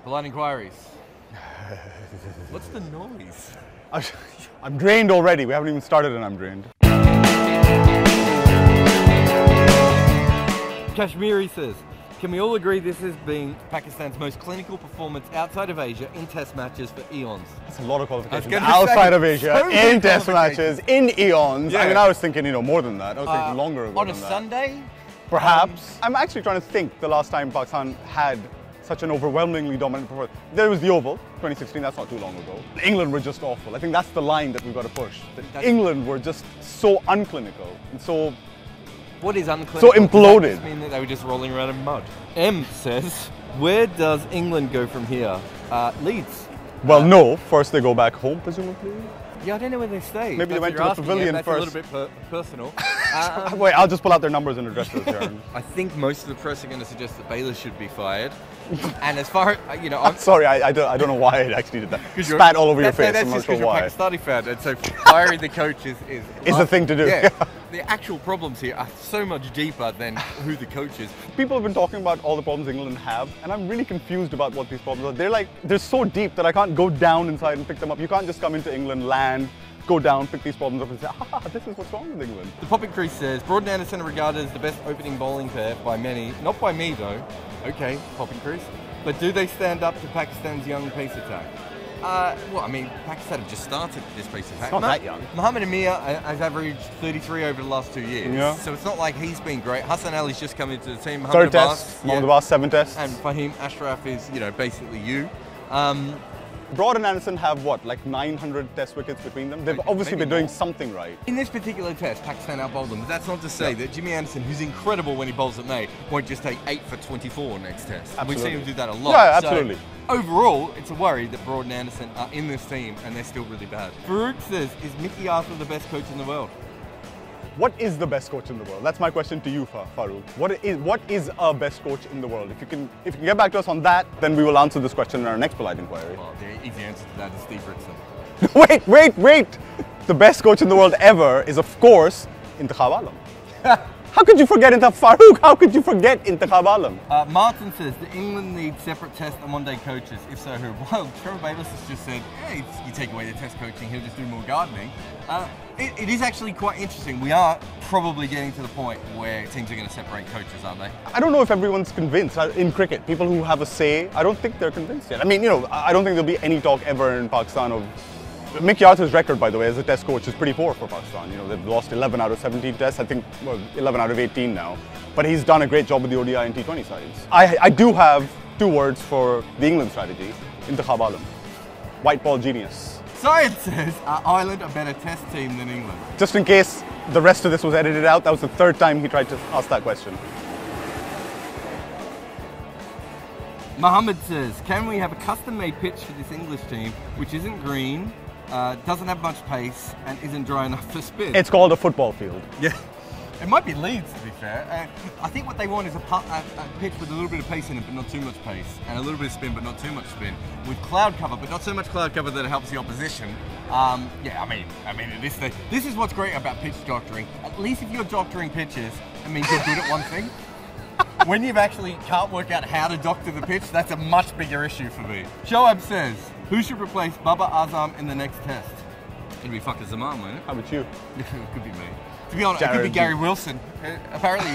Polite inquiries. What's the noise? I'm drained already. We haven't even started and I'm drained. Kashmiri says, can we all agree this has been Pakistan's most clinical performance outside of Asia in test matches for eons? That's a lot of qualifications. Outside of Asia, in test matches, in eons. Yeah. I mean, I was thinking, more than that. I was thinking longer ago On a than that. Sunday? Perhaps. I'm actually trying to think the last time Pakistan had such an overwhelmingly dominant performance. There was the Oval, 2016, that's not too long ago. England were just awful. I think that's the line that we've got to push. England were just so unclinical and so... What is unclinical? So imploded. Does that just mean that they were just rolling around in mud? M says, where does England go from here? Leeds. Well, no. First they go back home, presumably. Yeah, I don't know where they stay. Maybe they went to the pavilion that's first. That's a little bit personal. Wait, I'll just pull out their numbers and address those here. I think most of the press are going to suggest that Baylor should be fired. And as far as, I'm sorry, I don't know why I actually did that. Spat all over your face, I'm not sure why. That's just because you're a Pakistani fan, and so firing the coach is the thing to do. Yeah. The actual problems here are so much deeper than who the coach is. People have been talking about all the problems England have, and I'm really confused about what these problems are. They're so deep that I can't go down inside and pick them up. You can't just come into England, land, go down, pick these problems up and say, this is what's wrong with England. The Pop Increase says, Broad and Anderson are regarded as the best opening bowling pair by many, not by me though. Okay, Pop Increase. But do they stand up to Pakistan's young pace attack? Well, I mean, Pakistan have just started this pace attack. It's not that young. Mohammed Amir has averaged 33 over the last 2 years. Yeah. So it's not like he's been great. Hassan Ali's just come into the team. Third test, Mohamed Abbas, 7 tests. And Fahim Ashraf is, basically you. Broad and Anderson have what, like 900 test wickets between them? They've obviously been doing something right. In this particular test, Pakistan outbowled them, but that's not to say that Jimmy Anderson, who's incredible when he bowls at May, won't just take 8 for 24 next test. Absolutely. We've seen him do that a lot. Yeah, absolutely. So, overall, it's a worry that Broad and Anderson are in this team and they're still really bad. Farouk says, is Mickey Arthur the best coach in the world? What is the best coach in the world? That's my question to you, Farouk. What is a best coach in the world? If you can get back to us on that, then we will answer this question in our next polite inquiry. Well, the easy answer to that is Steve Rickson. Wait! The best coach in the world ever is, of course, Intikhab Alam. How could you forget Farouk? How could you forget Intikhab Alam? Martin says, do England need separate test and one-day coaches? If so, who? Well, Trevor Bayliss has just said, hey, you take away the test coaching, he'll just do more gardening. It is actually quite interesting. We are probably getting to the point where teams are going to separate coaches, aren't they? I don't know if everyone's convinced. In cricket, people who have a say, I don't think they're convinced yet. I mean, I don't think there'll be any talk ever in Pakistan of... Mickey Arthur's record, by the way, as a test coach is pretty poor for Pakistan. They've lost 11 out of 17 tests, I think 11 out of 18 now. But he's done a great job with the ODI and T20 sides. I do have 2 words for the England strategy. Intikhab Alam. White ball genius. Science says, are Ireland a better test team than England? Just in case the rest of this was edited out, that was the 3rd time he tried to ask that question. Mohammed says, can we have a custom-made pitch for this English team which isn't green, doesn't have much pace, and isn't dry enough for spin? It's called a football field. Yeah. It might be Leeds, to be fair. I think what they want is a pitch with a little bit of pace in it, but not too much pace, and a little bit of spin, but not too much spin, with cloud cover, but not so much cloud cover that it helps the opposition. Yeah, I mean, this is what's great about pitch doctoring. At least if you're doctoring pitches, it means you're good at one thing. When you actually can't work out how to doctor the pitch, that's a much bigger issue for me. Shoaib says, who should replace Babar Azam in the next test? It'd be fucking Zaman, wouldn't it? How about you? It could be me. To be honest, it could be Gary Wilson. Apparently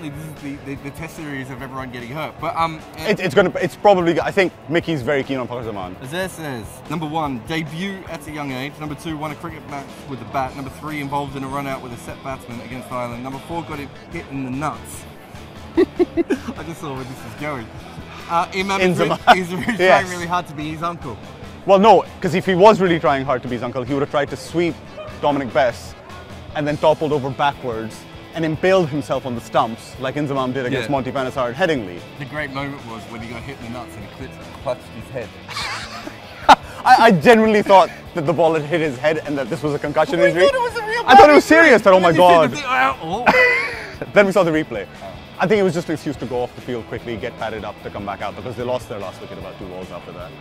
this is the test series of everyone getting hurt. But it's probably, I think Mickey's very keen on Zaman. Azir says, number 1, debut at a young age. Number 2, won a cricket match with a bat. Number 3, involved in a run out with a set batsman against Ireland. Number 4, got it hit in the nuts. I just saw where this is going. He's trying really hard to be his uncle. Well, no, because if he was really trying hard to be his uncle, he would have tried to sweep Dominic Bess and then toppled over backwards and impaled himself on the stumps like Inzamam did against Monty Panesar at Headingley. The great moment was when he got hit in the nuts and he clutched his head. I genuinely thought that the ball had hit his head and that this was a concussion injury. I thought it was a real I thought it was serious, that oh my god. Oh. Then we saw the replay. I think it was just an excuse to go off the field quickly, get padded up to come back out because they lost their last wicket about 2 balls after that.